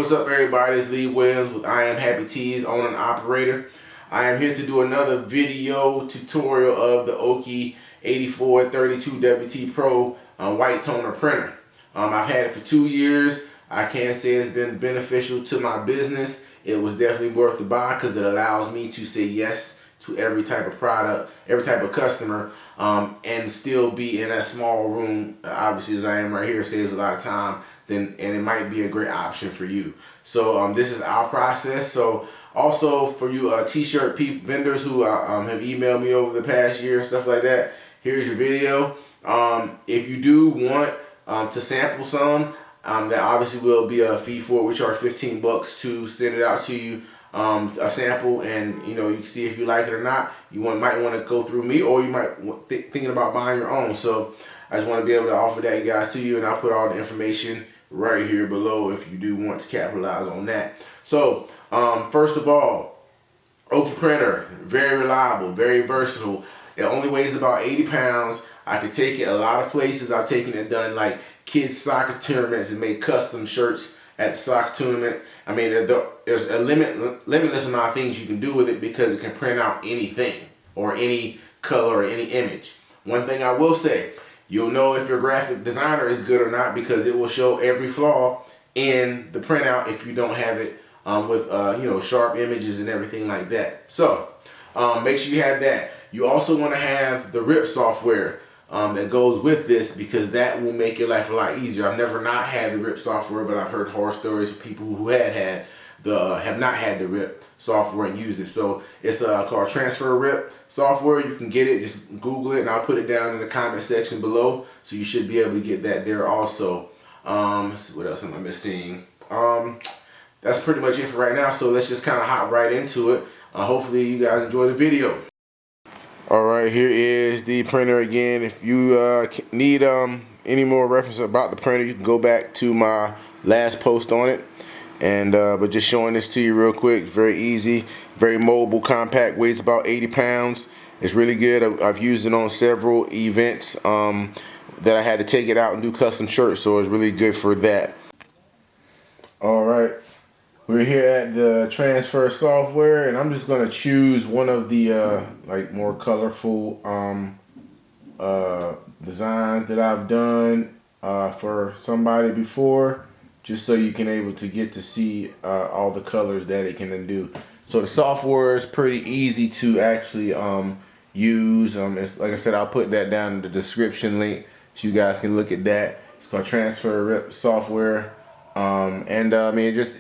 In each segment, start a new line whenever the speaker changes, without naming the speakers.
What's up, everybody? It's Lee Williams with I Am Happy Tees, owner and operator. I am here to do another video tutorial of the Oki 8432 WT Pro white toner printer. I've had it for 2 years. I can say it's been beneficial to my business. It was definitely worth the buy because it allows me to say yes to every type of product, every type of customer, and still be in that small room. Obviously, as I am right here, saves a lot of time. And it might be a great option for you. So this is our process. So also for you t-shirt vendors who have emailed me over the past year and stuff like that, here's your video. If you do want to sample some, that obviously will be a fee for it. We charge 15 bucks to send it out to you, a sample, and you can see if you like it or not. You might want to go through me, or you might thinking about buying your own. So I just want to be able to offer that guys to you, and I'll put all the information right here below if you do want to capitalize on that. So first of all, Oki printer, very reliable, very versatile. It only weighs about 80 pounds. I can take it a lot of places. I've taken it, done like kids soccer tournaments and made custom shirts at the soccer tournament. I mean, there's a limitless amount of things you can do with it because it can print out anything or any color or any image. One thing I will say, you'll know if your graphic designer is good or not because it will show every flaw in the printout if you don't have it with sharp images and everything like that. So make sure you have that. You also want to have the RIP software that goes with this because that will make your life a lot easier. I've never not had the RIP software, but I've heard horror stories of people who have not had the RIP software and use it. So it's called Transfer RIP software. You can get it, just Google it, and I'll put it down in the comment section below. So you should be able to get that there also. Let's see, what else am I missing? That's pretty much it for right now. So let's just kind of hop right into it. Hopefully you guys enjoy the video. All right, here is the printer again. If you need any more reference about the printer, you can go back to my last post on it. And but just showing this to you real quick, very easy, very mobile, compact, weighs about 80 pounds. It's really good. I've used it on several events that I had to take it out and do custom shirts, so it's really good for that. All right, we're here at the transfer software, and I'm just gonna choose one of the like more colorful designs that I've done for somebody before, just so you can able to get to see all the colors that it can do. So the software is pretty easy to actually use. It's like I said, I'll put that down in the description link so you guys can look at that. It's called Transfer RIP software. I mean, it's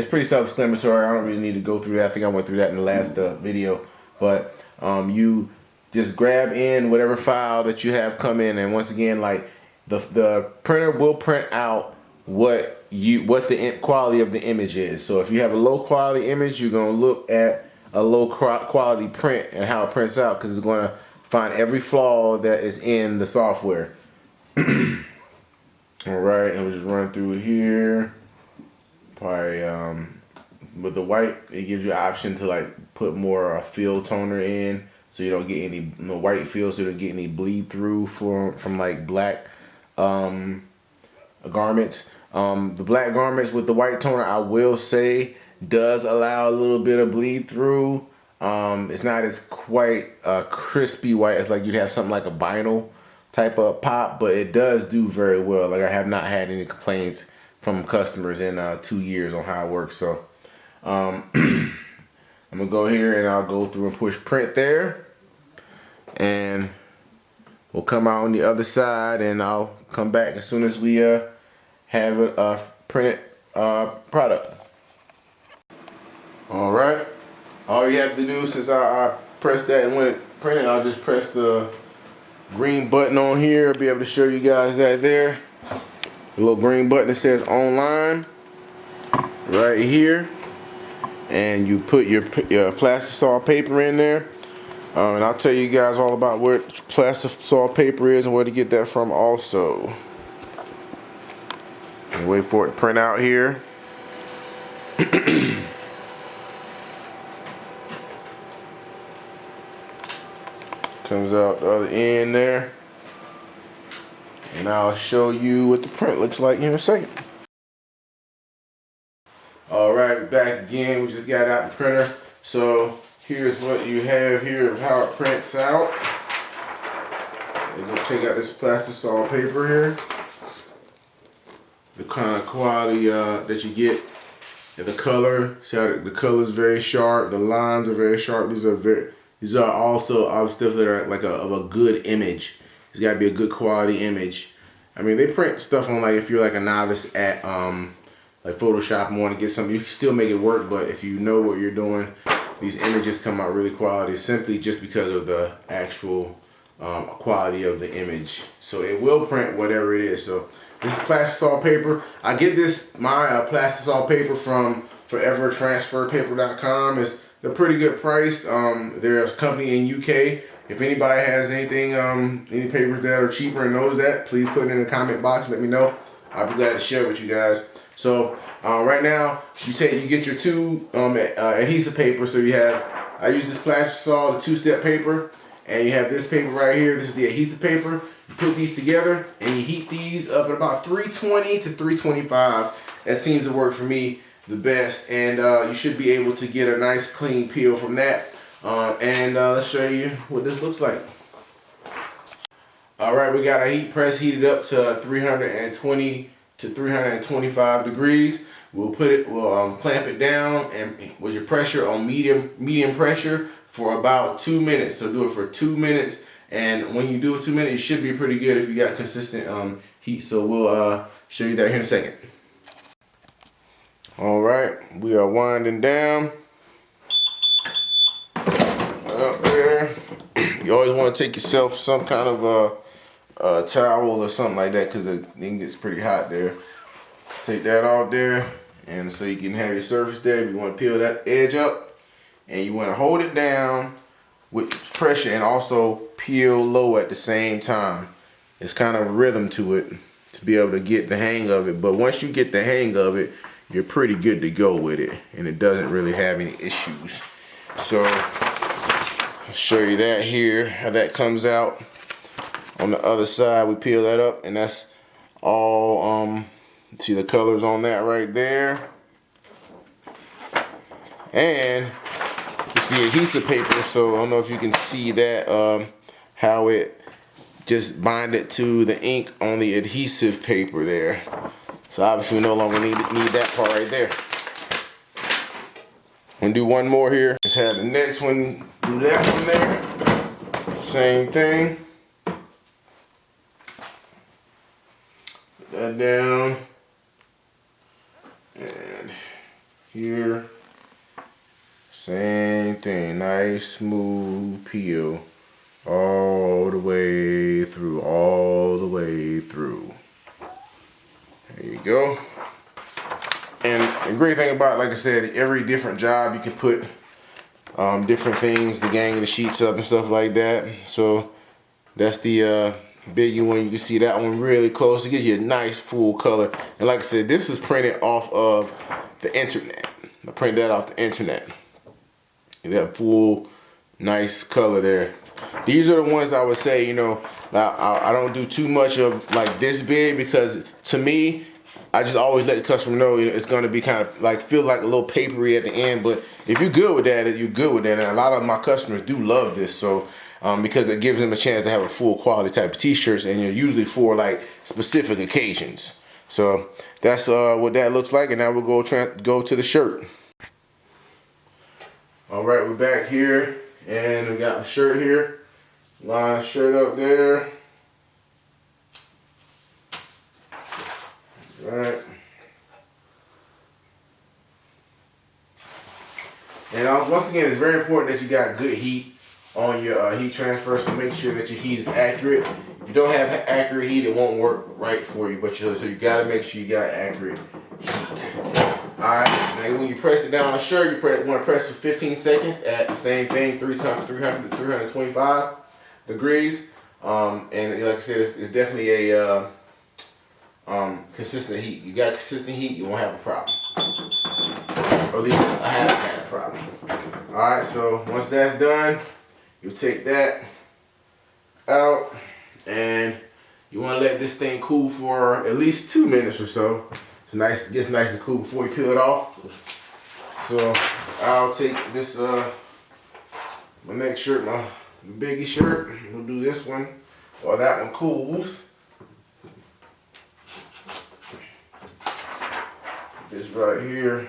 pretty self-explanatory. I don't really need to go through that. I think I went through that in the last video. But you just grab in whatever file that you have come in, and once again, like the printer will print out what the quality of the image is. So if you have a low quality image, you're gonna look at a low quality print and how it prints out, because it's gonna find every flaw that is in the software. All right, and we'll just run through it here. Probably with the white, it gives you an option to like put more fill toner in, so you don't get any white fill, so you don't get any bleed through from like black garments. The black garments with the white toner, I will say, does allow a little bit of bleed through. It's not as quite crispy white as like you'd have something like a vinyl type of pop, but it does do very well. Like I have not had any complaints from customers in 2 years on how it works. So I'm gonna go here and I'll go through and push print there, and we'll come out on the other side, and I'll come back as soon as we have a printed product. All right, all you have to do, since I pressed that and when it printed, I'll just press the green button on here. I'll be able to show you guys that there. The little green button that says online right here, and you put your plastisol paper in there. And I'll tell you guys all about where plastisol paper is and where to get that from also. And wait for it to print out here. Comes out the other end there. And I'll show you what the print looks like in a second. All right, back again. We just got out the printer. So here's what you have here of how it prints out. And we'll take out this plastisol paper here. The kind of quality that you get. And the color, see how the color is very sharp. The lines are very sharp. These are also stuff that are like of a good image. It's got to be a good quality image. I mean, they print stuff on, like, if you're like a novice at like Photoshop and want to get something, you can still make it work. But if you know what you're doing, these images come out really quality simply just because of the actual quality of the image. So it will print whatever it is. So this is plastisol paper. I get my plastisol paper from forevertransferpaper.com. They're pretty good price. They're a company in UK. If anybody has anything, any papers that are cheaper and knows that, please put it in the comment box. Let me know. I'll be glad to share with you guys. So right now, you get your two adhesive paper. So I use this plastisol, the two-step paper, and you have this paper right here. This is the adhesive paper. You put these together and you heat these up at about 320 to 325. That seems to work for me the best, and you should be able to get a nice clean peel from that. Let's show you what this looks like. All right, we got our heat press heated up to 320 to 325 degrees. We'll clamp it down and with your pressure on medium pressure for about 2 minutes. So do it for 2 minutes, and when you do it 2 minutes, it should be pretty good if you got consistent heat. So we'll show you that here in a second. All right, we are winding down. Up there. You always want to take yourself some kind of a towel or something like that, because it gets pretty hot there. Take that off there, and so you can have your surface there. You want to peel that edge up, and you want to hold it down with pressure and also peel low at the same time. It's kind of a rhythm to it to be able to get the hang of it. But once you get the hang of it, you're pretty good to go with it, and it doesn't really have any issues. So I'll show you that here, how that comes out. On the other side, we peel that up, and that's all, see the colors on that right there. And it's the adhesive paper, so I don't know if you can see that, how it just binded to the ink on the adhesive paper there. So obviously we no longer need that part right there. I'm gonna do one more here. Just have the next one, do that one there. Same thing. Put that down. And here. Same thing. Nice smooth peel. All the way through. All the way through. There you go. And the great thing about, like I said, every different job you can put different things to gang the sheets up and stuff like that. So that's the biggie one. You can see that one really close to get you a nice full color. And like I said, this is printed off of the internet. I printed that off the internet. That full nice color there. These are the ones I would say, you know, I don't do too much of like this big, because to me, I just always let the customer know, you know, it's going to be kind of like feel like a little papery at the end. But if you're good with that, you're good with that. And a lot of my customers do love this. So because it gives them a chance to have a full quality type of t-shirts, and you're usually for like specific occasions. So that's what that looks like. And now we'll go to the shirt. All right, we're back here, and we got the shirt here. Line the shirt up there. Right. And once again, it's very important that you got good heat on your heat transfer, so make sure that your heat is accurate. If you don't have accurate heat, it won't work right for you. But so you gotta make sure you got accurate heat. Alright, now when you press it down on the shirt, you want to press for 15 seconds at the same thing, 300 to 325 degrees. And like I said, it's definitely a consistent heat. You got consistent heat, you won't have a problem. Or at least I haven't had a problem. Alright, so once that's done, you take that out, and you want to let this thing cool for at least 2 minutes or so. It's nice, it gets nice and cool before you peel it off. So I'll take this, my next shirt, my biggie shirt. We'll do this one while that one cools. This right here.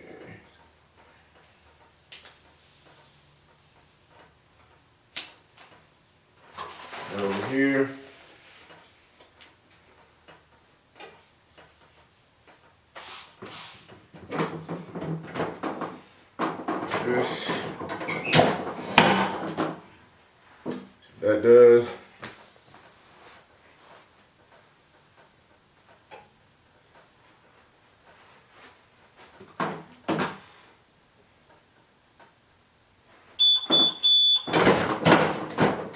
Okay. And over here. This. That does.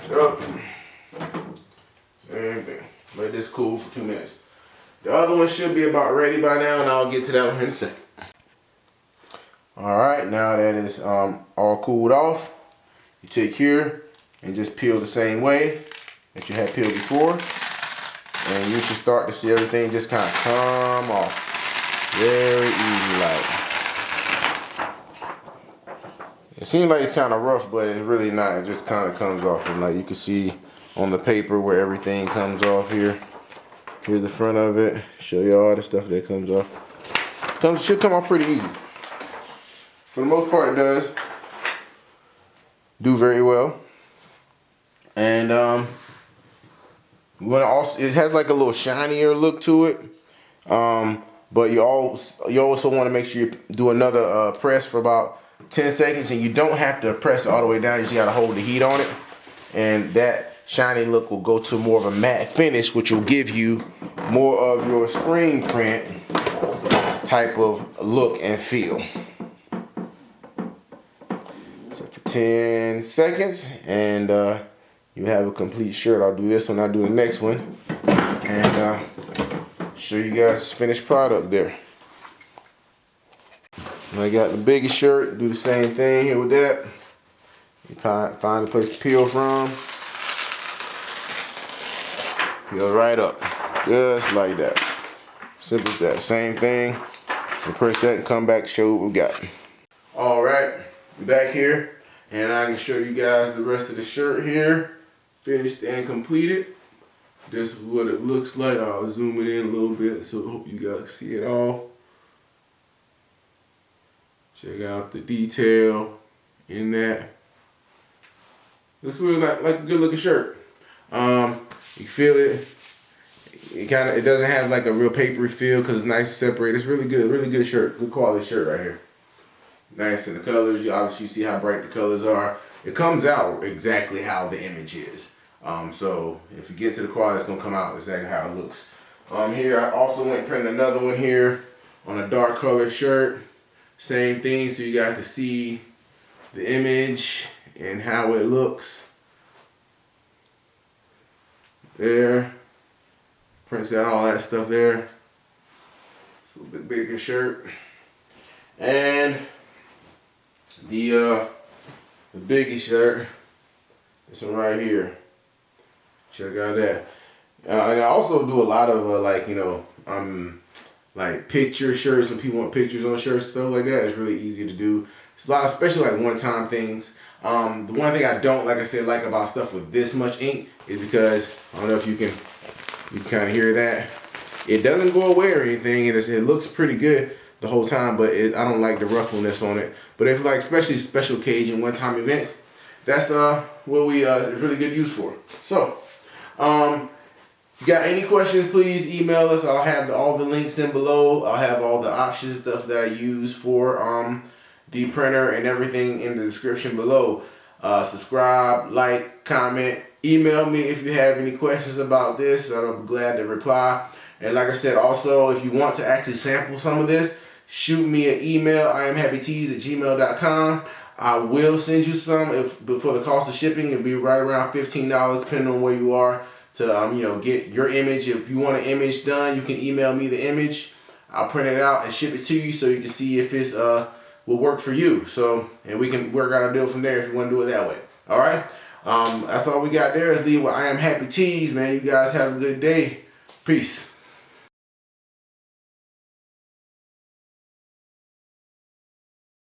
Yep. Same thing. Let this cool for 2 minutes. The other one should be about ready by now, and I'll get to that one here in a second. Alright, now that it's all cooled off, you take here and just peel the same way that you had peeled before. And you should start to see everything just kind of come off. Very easy like. It seems like it's kind of rough, but it's really not. It just kind of comes off. And like you can see on the paper where everything comes off here. Here's the front of it. Show you all the stuff that comes off. Should come off pretty easy. For the most part, it does do very well. And it has like a little shinier look to it. But you also want to make sure you do another press for about 10 seconds, and you don't have to press it all the way down. You just got to hold the heat on it, and that shiny look will go to more of a matte finish, which will give you more of your screen print type of look and feel. 10 seconds and you have a complete shirt. I'll do this one, I'll do the next one, and show you guys finished product there. And I got the biggest shirt, do the same thing here with that. You find a place to peel from. Peel right up, just like that. Simple as that, same thing. And press that and come back, show what we got. All right, we back here. And I can show you guys the rest of the shirt here, finished and completed. This is what it looks like. I'll zoom it in a little bit so I hope you guys see it all. Check out the detail in that. Looks really like a good looking shirt. You feel it. It doesn't have like a real papery feel because it's nice separated. It's really good shirt, good quality shirt right here. Nice in the colors. You obviously see how bright the colors are. It comes out exactly how the image is. So if you get to the quality, it's gonna come out exactly how it looks. Here I also went and printed another one here on a dark color shirt. Same thing, so you guys can see the image and how it looks. There. Prints out all that stuff there. It's a little bit bigger shirt. And the biggie shirt, this one right here. Check out that. And I also do a lot of like picture shirts when people want pictures on shirts, stuff like that. It's really easy to do. It's a lot, especially like one-time things. The one thing I don't, like I said, like about stuff with this much ink is because I don't know if you can kind of hear that. It doesn't go away or anything. It looks pretty good the whole time, but I don't like the ruffleness on it. But if like especially special occasion, one-time events, that's what we it's really good use for. So, if you got any questions, please email us. I'll have all the links in below. I'll have all the options, stuff that I use for the printer and everything in the description below. Subscribe, like, comment, email me if you have any questions about this. I'll be glad to reply. And like I said, also, if you want to actually sample some of this, shoot me an email, iamhappytees@gmail.com. I will send you some. But for the cost of shipping, it'll be right around $15, depending on where you are, to get your image. If you want an image done, you can email me the image. I'll print it out and ship it to you so you can see if it's will work for you. So, and we can work out a deal from there if you want to do it that way. All right. That's all we got there. Is leave with I Am Happy Tees, man. You guys have a good day. Peace.